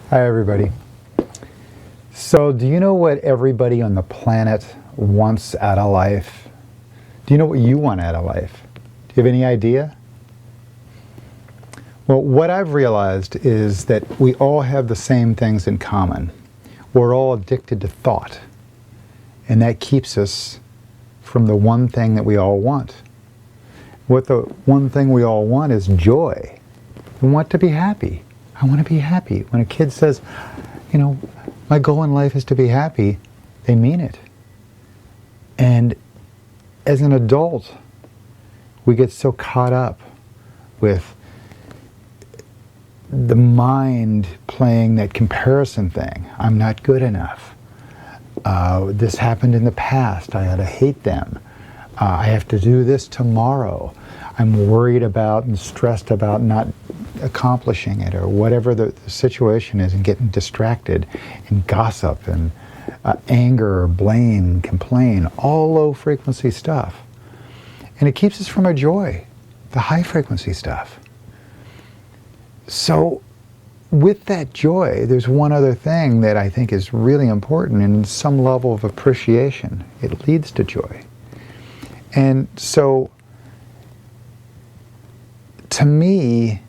Hi, everybody. So, do you know what everybody on the planet wants out of life? Do you know what you want out of life? Do you have any idea? Well, what I've realized is that we all have the same things in common. We're all addicted to thought, and that keeps us from the one thing that we all want. What the one thing we all want is joy. We want to be happy. I want to be happy. When a kid says, you know, my goal in life is to be happy, they mean it. And as an adult, we get so caught up with the mind playing that comparison thing. I'm not good enough. This happened in the past. I ought to hate them. I have to do this tomorrow. I'm worried about and stressed about not accomplishing it, or whatever the situation is, and getting distracted, and gossip, and anger, blame, complain, all low frequency stuff. And it keeps us from our joy, the high frequency stuff. So with that joy, there's one other thing that I think is really important, and some level of appreciation. It leads to joy. And so, to me,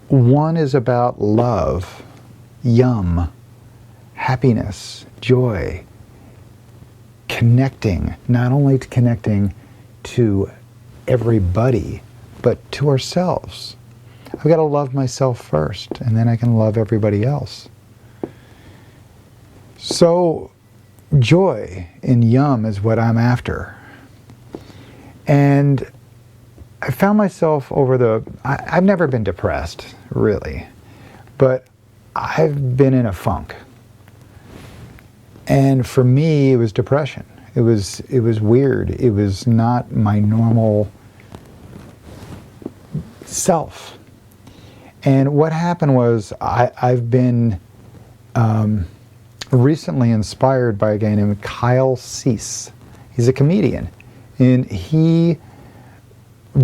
one is about love, yum, happiness, joy, connecting, not only connecting to everybody, but to ourselves. I've got to love myself first, and then I can love everybody else. So, joy in yum is what I'm after. And I found myself I've never been depressed, really, but I've been in a funk. And for me, it was depression. It was weird. It was not my normal self. And what happened was I've been recently inspired by a guy named Kyle Cease. He's a comedian, and he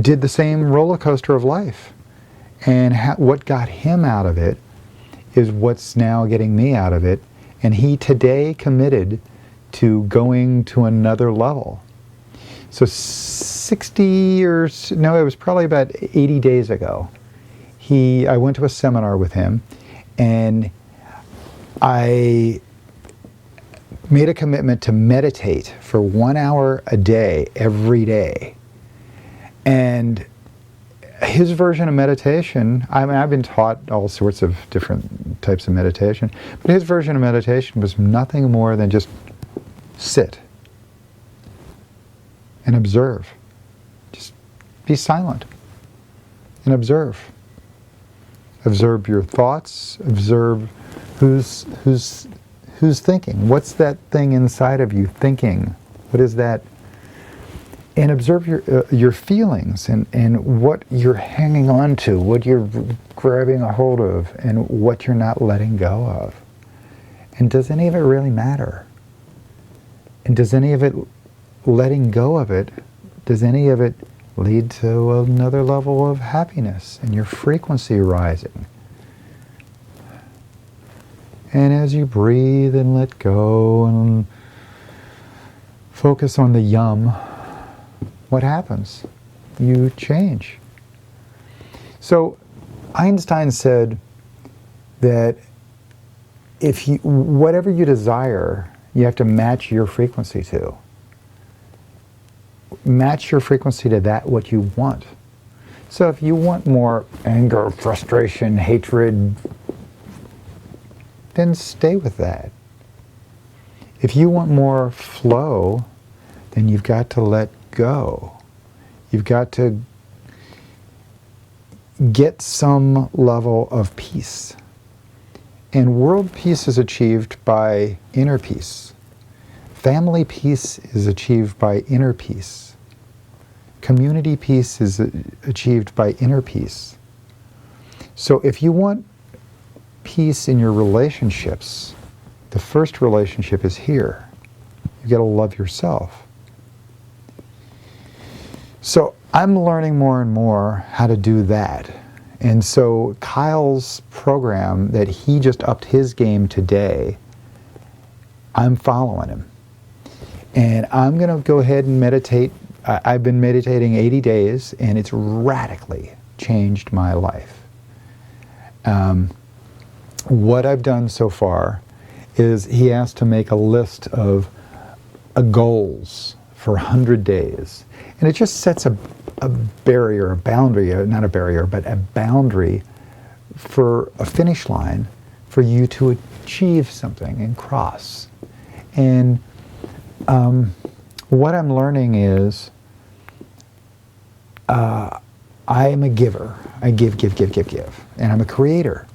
did the same roller coaster of life. And what got him out of it is what's now getting me out of it. And he today committed to going to another level. So it was probably about 80 days ago, I went to a seminar with him, and I made a commitment to meditate for 1 hour a day, every day. And his version of meditation, I mean, I've been taught all sorts of different types of meditation, but his version of meditation was nothing more than just sit and observe. Just be silent and observe. Observe your thoughts, observe who's thinking. What's that thing inside of you thinking? What is that? And observe your feelings, and what you're hanging on to, what you're grabbing a hold of, and what you're not letting go of. And does any of it really matter? And does any of it, letting go of it, does any of it lead to another level of happiness and your frequency rising? And as you breathe and let go and focus on the yum, what happens? You change. So Einstein said that whatever you desire, you have to match your frequency to. Match your frequency to what you want. So if you want more anger, frustration, hatred, then stay with that. If you want more flow, then you've got to let go. You've got to get some level of peace. And world peace is achieved by inner peace. Family peace is achieved by inner peace. Community peace is achieved by inner peace. So if you want peace in your relationships, the first relationship is here. You've got to love yourself. So I'm learning more and more how to do that. And so Kyle's program that he just upped his game today, I'm following him. And I'm going to go ahead and meditate. I've been meditating 80 days, and it's radically changed my life. What I've done so far is he asked to make a list of goals for 100 days. And it just sets a barrier, a boundary, not a barrier, but a boundary for a finish line for you to achieve something and cross. And what I'm learning is I am a giver. I give. And I'm a creator.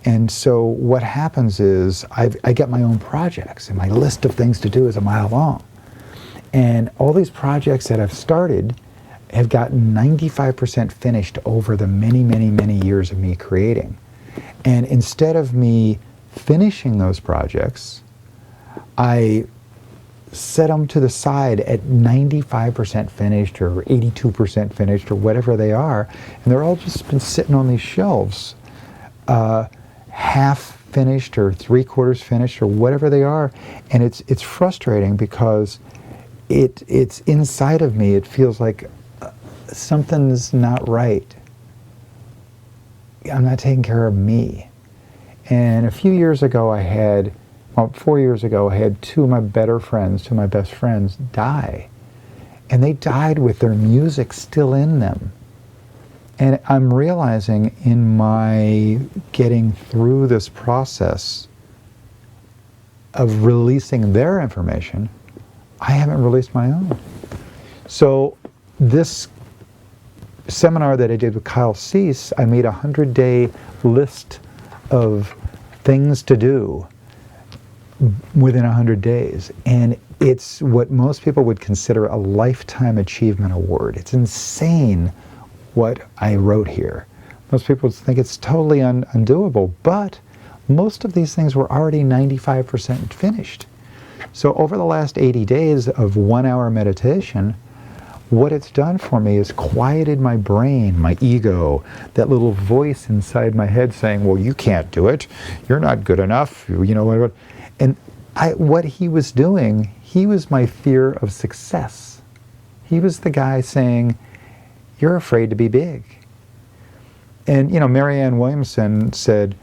And so what happens is I get my own projects, and my list of things to do is a mile long. And all these projects that I've started have gotten 95% finished over the many, many, many years of me creating. And instead of me finishing those projects, I set them to the side at 95% finished or 82% finished or whatever they are. And they're all just been sitting on these shelves, half finished or 3/4 finished or whatever they are. And it's frustrating because it's inside of me. It feels like something's not right. I'm not taking care of me. And a few years ago 4 years ago, I had two of my best friends die. And they died with their music still in them. And I'm realizing in my getting through this process of releasing their information, I haven't released my own. So this seminar that I did with Kyle Cease, I made a 100-day list of things to do within 100 days. And it's what most people would consider a lifetime achievement award. It's insane what I wrote here. Most people would think it's totally undoable, but most of these things were already 95% finished. So over the last 80 days of 1 hour meditation, what it's done for me is quieted my brain, my ego, that little voice inside my head saying, well, you can't do it. You're not good enough. You know what? And what he was doing, he was my fear of success. He was the guy saying, you're afraid to be big. And, Marianne Williamson said,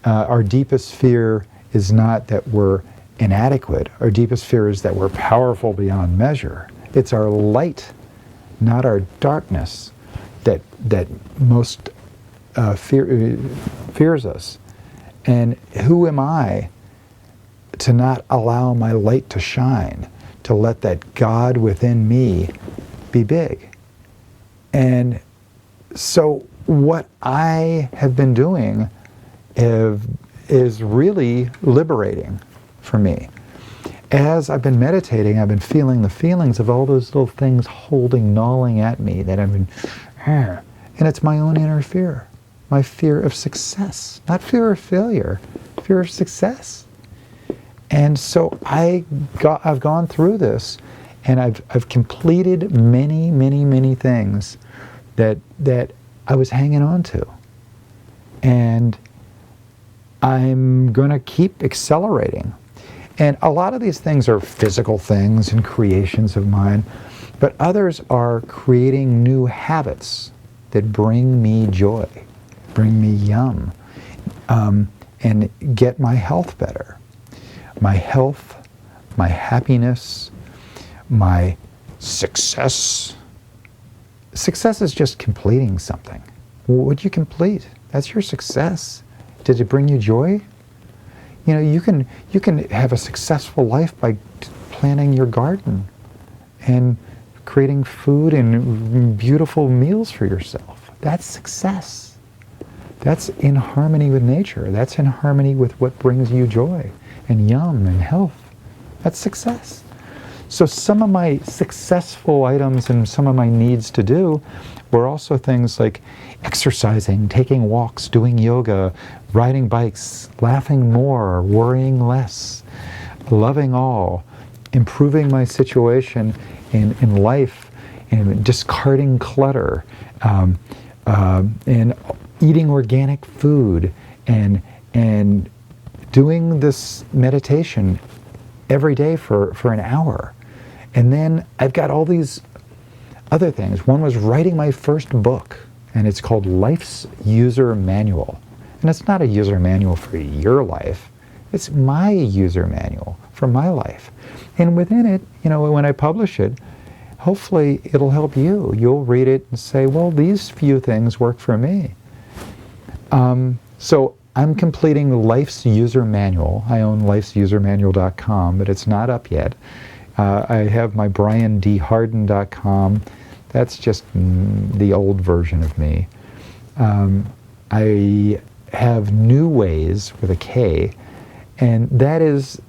our deepest fear is not that we're inadequate. Our deepest fear is that we're powerful beyond measure. It's our light, not our darkness, that most fears us. And who am I to not allow my light to shine, to let that God within me be big? And so what I have been doing is really liberating for me. As I've been meditating, I've been feeling the feelings of all those little things gnawing at me that I've been, and it's my own inner fear, my fear of success, not fear of failure, fear of success. And so I've gone through this, and I've completed many, many, many things that I was hanging on to. And I'm going to keep accelerating. And a lot of these things are physical things and creations of mine, but others are creating new habits that bring me joy, bring me yum, and get my health better. My health, my happiness, my success. Success is just completing something. What'd you complete? That's your success. Did it bring you joy? You can have a successful life by planting your garden and creating food and beautiful meals for yourself. That's success. That's in harmony with nature. That's in harmony with what brings you joy and yum and health. That's success. So some of my successful items and some of my needs to do were also things like exercising, taking walks, doing yoga, riding bikes, laughing more, worrying less, loving all, improving my situation in life, and discarding clutter, and eating organic food and doing this meditation every day for an hour. And then I've got all these other things. One was writing my first book, and it's called Life's User Manual. And it's not a user manual for your life. It's my user manual for my life. And within it, you know, when I publish it, hopefully it'll help you. You'll read it and say, well, these few things work for me. So I'm completing Life's User Manual. I own lifesusermanual.com, but it's not up yet. I have my briandhardin.com. That's just the old version of me. I have New Ways with a K, and that is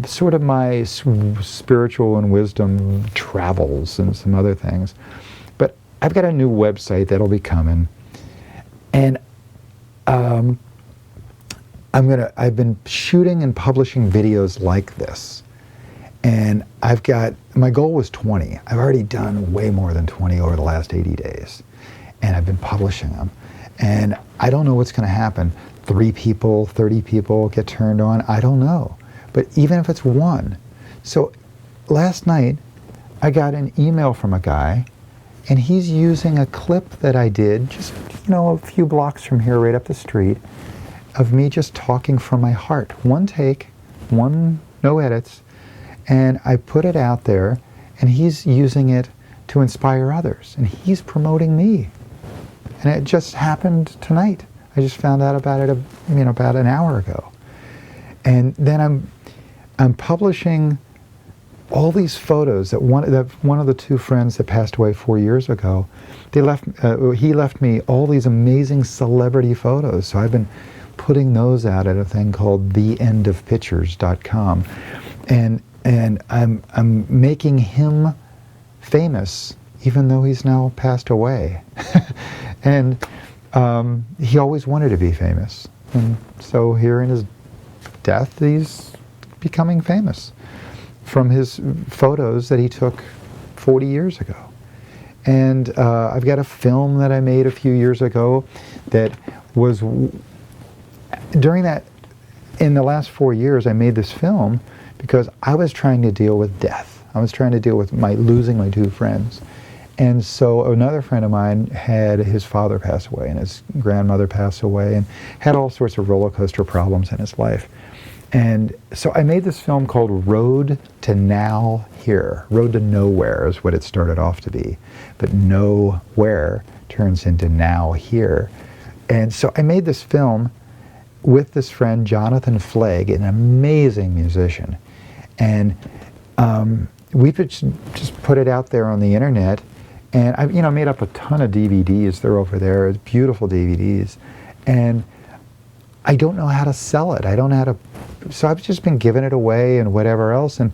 sort of my spiritual and wisdom travels and some other things. But I've got a new website that'll be coming, and I've been shooting and publishing videos like this, and my goal was 20. I've already done way more than 20 over the last 80 days, and I've been publishing them. And I don't know what's going to happen. 3 people, 30 people get turned on. I don't know. But even if it's 1. So last night, I got an email from a guy, and he's using a clip that I did just, you know, a few blocks from here, right up the street, of me just talking from my heart. 1 take, no edits, and I put it out there, and he's using it to inspire others, and he's promoting me. And it just happened tonight. I just found out about it, about an hour ago. And then I'm publishing all these photos that one of the 2 friends that passed away 4 years ago, he left me all these amazing celebrity photos. So I've been putting those out at a thing called theendofpictures.com, and I'm making him famous, even though he's now passed away. And he always wanted to be famous, and so here in his death, he's becoming famous from his photos that he took 40 years ago. And I've got a film that I made a few years ago that was during that. In the last 4 years, I made this film because I was trying to deal with death. I was trying to deal with losing my 2 friends. And so another friend of mine had his father pass away and his grandmother pass away and had all sorts of roller coaster problems in his life. And so I made this film called Road to Now Here. Road to Nowhere is what it started off to be. But nowhere turns into now here. And so I made this film with this friend, Jonathan Flegg, an amazing musician. And we just put it out there on the internet. And I've made up a ton of DVDs. They're over there. It's beautiful DVDs. And I don't know how to sell it. I don't know how to. So I've just been giving it away and whatever else. And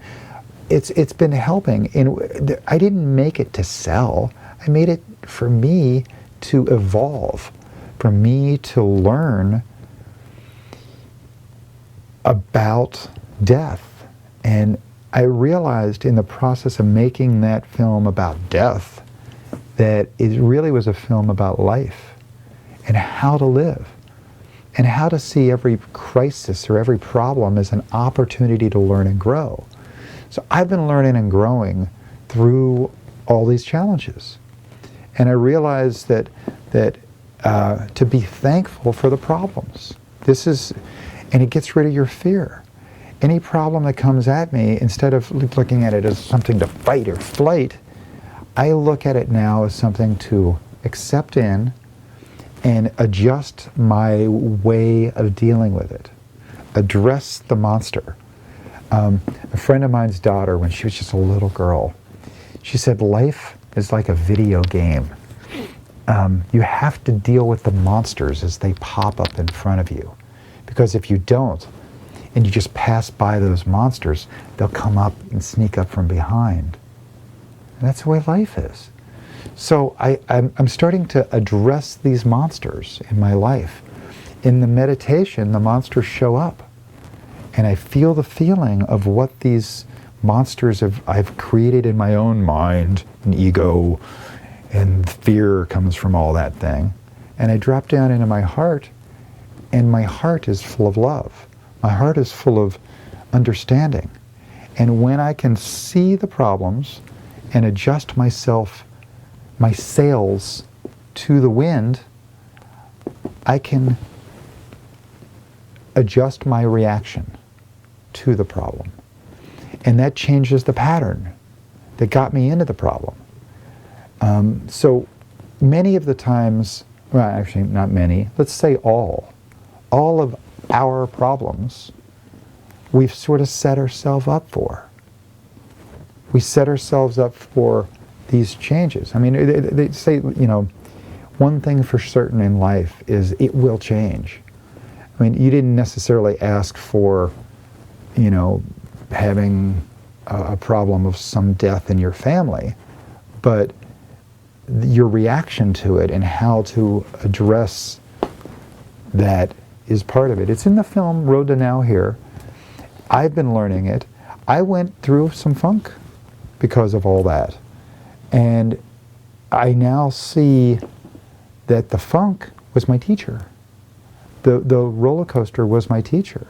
it's been helping. And I didn't make it to sell. I made it for me to evolve, for me to learn about death. And I realized in the process of making that film about death that it really was a film about life and how to live and how to see every crisis or every problem as an opportunity to learn and grow. So I've been learning and growing through all these challenges. And I realized that to be thankful for the problems. And it gets rid of your fear. Any problem that comes at me, instead of looking at it as something to fight or flight, I look at it now as something to accept in and adjust my way of dealing with it. Address the monster. A friend of mine's daughter, when she was just a little girl, she said, life is like a video game. You have to deal with the monsters as they pop up in front of you. Because if you don't, and you just pass by those monsters, they'll come up and sneak up from behind. And that's the way life is. So I'm starting to address these monsters in my life. In the meditation, the monsters show up. And I feel the feeling of what these monsters I've created in my own mind and ego and fear comes from all that thing. And I drop down into my heart, and my heart is full of love. My heart is full of understanding. And when I can see the problems and adjust myself, my sails to the wind, I can adjust my reaction to the problem. And that changes the pattern that got me into the problem. So many of the times, well, actually not many, let's say all of our problems, we've sort of set ourselves up for. We set ourselves up for these changes. I mean, they say, you know, one thing for certain in life is it will change. I mean, you didn't necessarily ask for, you know, having a problem of some death in your family, but your reaction to it and how to address that is part of it. It's in the film Road to Now Here. I've been learning it. I went through some funk because of all that. And I now see that the funk was my teacher. The roller coaster was my teacher.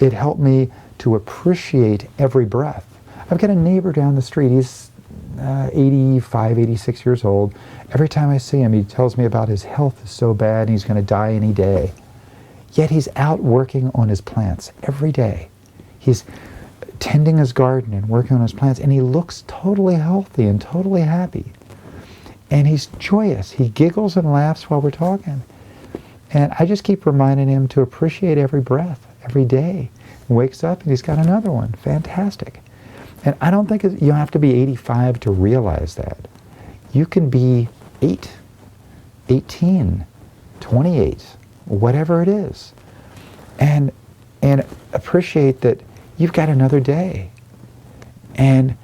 It helped me to appreciate every breath. I've got a neighbor down the street. He's 85, 86 years old. Every time I see him, he tells me about his health is so bad and he's going to die any day. Yet he's out working on his plants every day. He's tending his garden and working on his plants, and he looks totally healthy and totally happy. And he's joyous. He giggles and laughs while we're talking. And I just keep reminding him to appreciate every breath, every day. He wakes up and he's got another one. Fantastic. And I don't think you have to be 85 to realize that. You can be 8, 18, 28, whatever it is. And appreciate that you've got another day. And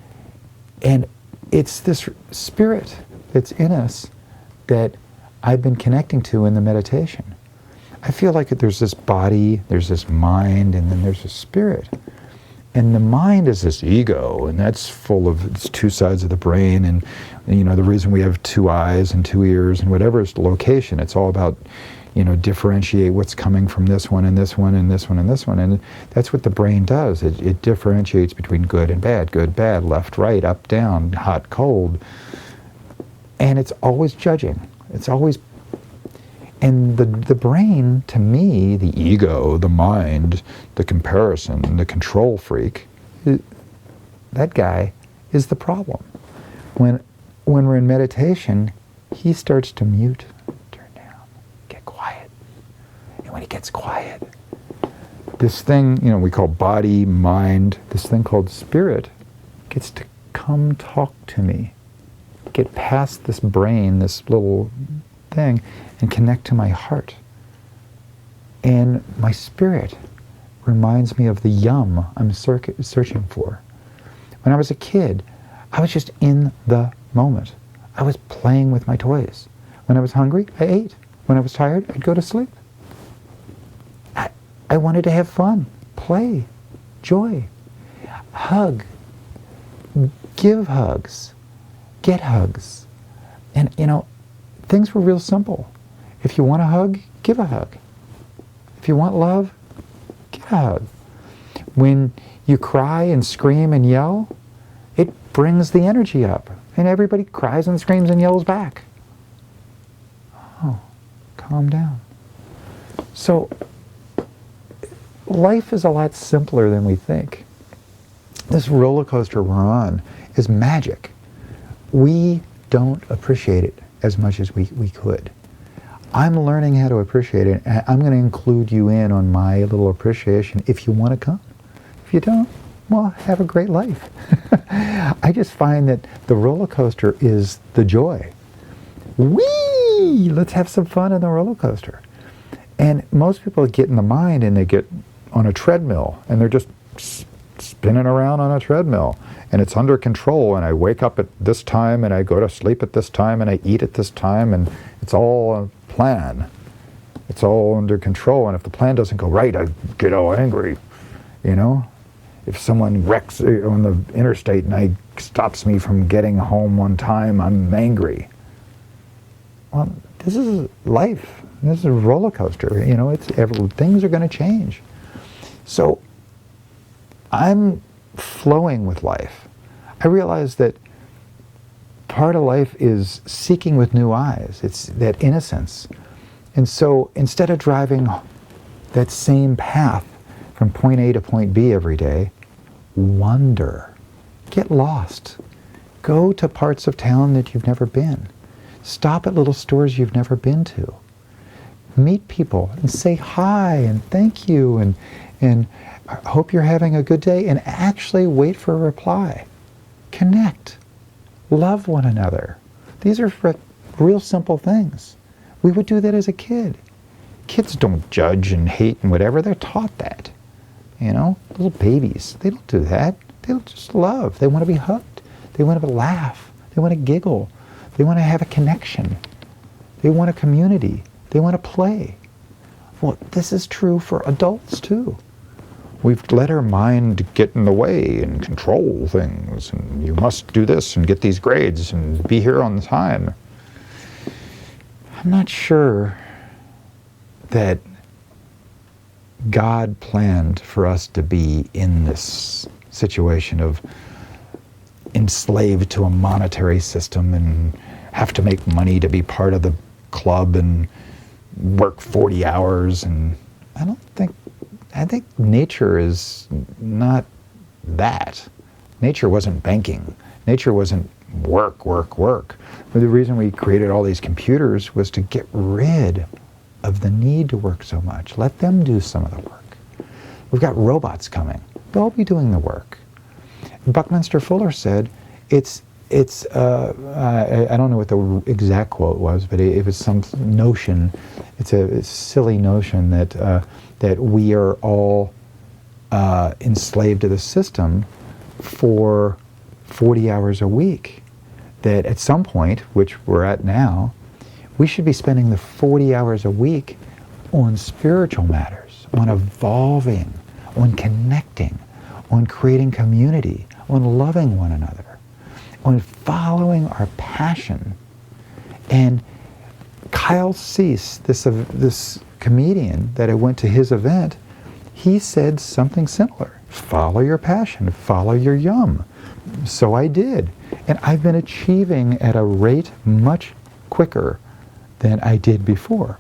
it's this spirit that's in us that I've been connecting to in the meditation. I feel like there's this body, there's this mind, and then there's a spirit. And the mind is this ego, and that's full of, it's two sides of the brain, and you know, the reason we have two eyes and two ears and whatever is the location, it's all about, you know, differentiate what's coming from this one and this one and this one and this one. And that's what the brain does. It differentiates between good, bad, left, right, up, down, hot, cold. And it's always judging. It's always, and the brain, to me, the ego, the mind, the comparison, the control freak, that guy is the problem. When we're in meditation, he starts to mute, turn down, get quiet. And when he gets quiet, this thing, you know, we call body, mind, this thing called spirit gets to come talk to me, get past this brain, this little thing, and connect to my heart. And my spirit reminds me of the yum I'm searching for. When I was a kid, I was just in the moment. I was playing with my toys. When I was hungry, I ate. When I was tired, I'd go to sleep. I wanted to have fun, play, joy, hug, give hugs, get hugs. And, you know, things were real simple. If you want a hug, give a hug. If you want love, give a hug. When you cry and scream and yell, it brings the energy up. And everybody cries and screams and yells back. Oh, calm down. So, life is a lot simpler than we think. This roller coaster we're on is magic. We don't appreciate it as much as we could. I'm learning how to appreciate it, and I'm going to include you in on my little appreciation if you want to come. If you don't, well, have a great life. I just find that the roller coaster is the joy. Whee! Let's have some fun in the roller coaster. And most people get in the mind and they get on a treadmill, and they're just spinning around on a treadmill, and it's under control, and I wake up at this time, and I go to sleep at this time, and I eat at this time, and it's all a plan. It's all under control, and if the plan doesn't go right, I get all angry, you know? If someone wrecks on the interstate and stops me from getting home on time, I'm angry. well, this is life. This is a roller coaster. You know, things are going to change. So I'm flowing with life. I realize that part of life is seeking with new eyes. It's that innocence. And so instead of driving that same path from point A to point B every day, wander. Get lost. Go to parts of town that you've never been. Stop at little stores you've never been to. Meet people and say hi and thank you and hope you're having a good day, and actually wait for a reply. Connect. Love one another. These are real simple things. We would do that as a kid. Kids don't judge and hate and whatever. They're taught that. You know, little babies, they don't do that. They just love. They want to be hugged. They want to laugh. They want to giggle. They want to have a connection. They want a community. They want to play. Well, this is true for adults too. We've let our mind get in the way and control things, and you must do this and get these grades and be here on time. I'm not sure that God planned for us to be in this situation of enslaved to a monetary system and have to make money to be part of the club and work 40 hours. And I think nature is not that. Nature wasn't banking. Nature wasn't work. But the reason we created all these computers was to get rid of the need to work so much. Let them do some of the work. We've got robots coming. They'll be doing the work. Buckminster Fuller said, I don't know what the exact quote was, but it was some notion, it's a silly notion that we are all enslaved to the system for 40 hours a week. That at some point, which we're at now, we should be spending the 40 hours a week on spiritual matters, on evolving, on connecting, on creating community, on loving one another, on following our passion. And Kyle Cease, this comedian that I went to his event, he said something similar. Follow your passion, follow your yum. So I did. And I've been achieving at a rate much quicker than I did before,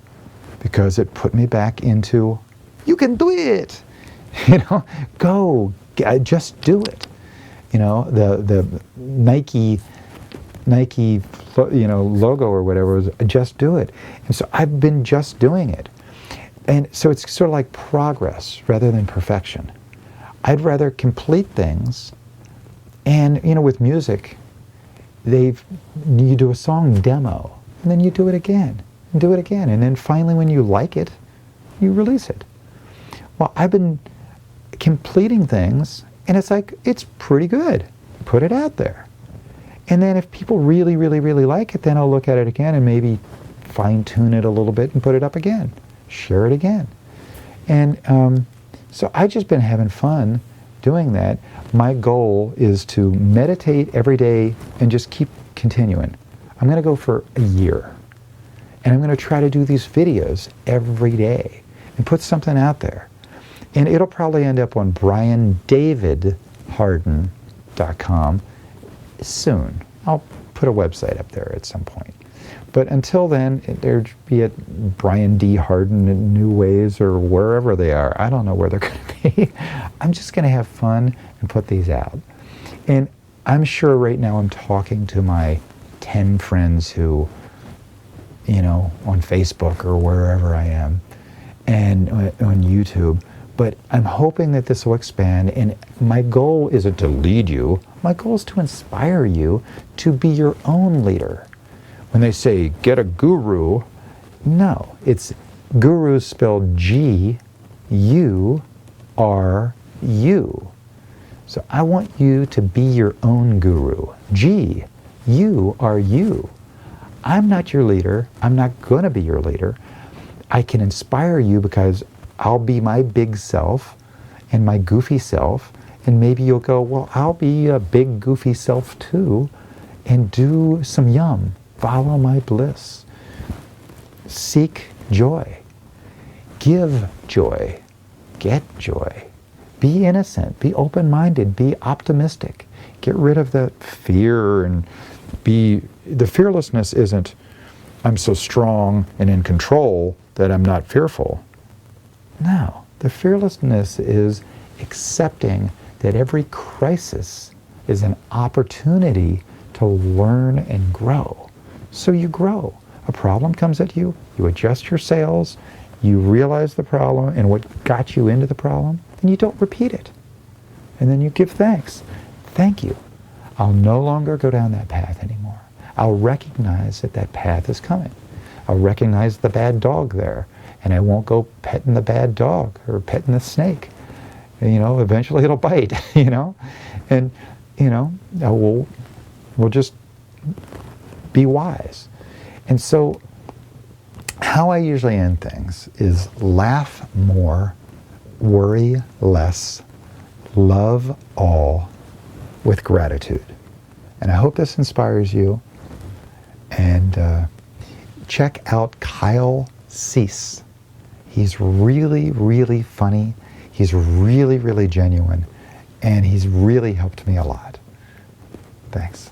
because it put me back into, you can do it. You know, go, just do it. You know, the Nike, you know, logo or whatever was just do it. And so I've been just doing it. And so it's sort of like progress rather than perfection. I'd rather complete things. And, you know, with music, you do a song demo, and then you do it again, and do it again. And then finally, when you like it, you release it. Well, I've been completing things, and it's like, it's pretty good. Put it out there. And then if people really, really, really like it, then I'll look at it again and maybe fine-tune it a little bit and put it up again. Share it again. And so I've just been having fun doing that. My goal is to meditate every day and just keep continuing. I'm going to go for a year. And I'm going to try to do these videos every day and put something out there. And it'll probably end up on briandavidhardin.com soon. I'll put a website up there at some point. But until then, there'd be at Brian D. Hardin in New Ways or wherever they are. I don't know where they're going to be. I'm just going to have fun and put these out. And I'm sure right now I'm talking to my 10 friends who, you know, on Facebook or wherever I am, and on YouTube. But I'm hoping that this will expand, and my goal isn't to lead you. My goal is to inspire you to be your own leader. When they say, get a guru, no, it's guru spelled G-U-R-U. So I want you to be your own guru. G-U-R-U. I'm not your leader. I'm not going to be your leader. I can inspire you because I'll be my big self and my goofy self, and maybe you'll go, well, I'll be a big goofy self too, and do some yum. Follow my bliss. seek joy. Give joy. Get joy. Be innocent. Be open-minded. Be optimistic. Get rid of the fear and the fearlessness isn't, I'm so strong and in control that I'm not fearful. No, the fearlessness is accepting that every crisis is an opportunity to learn and grow. So you grow. A problem comes at you, you adjust your sails, you realize the problem and what got you into the problem, and you don't repeat it. And then you give thanks. Thank you. I'll no longer go down that path anymore. I'll recognize that that path is coming. I'll recognize the bad dog there, and I won't go petting the bad dog or petting the snake. And, eventually it'll bite, And, we'll just be wise. And so how I usually end things is laugh more, worry less, love all with gratitude. And I hope this inspires you. And check out Kyle Cease. He's really, really funny. He's really, really genuine. And he's really helped me a lot. Thanks.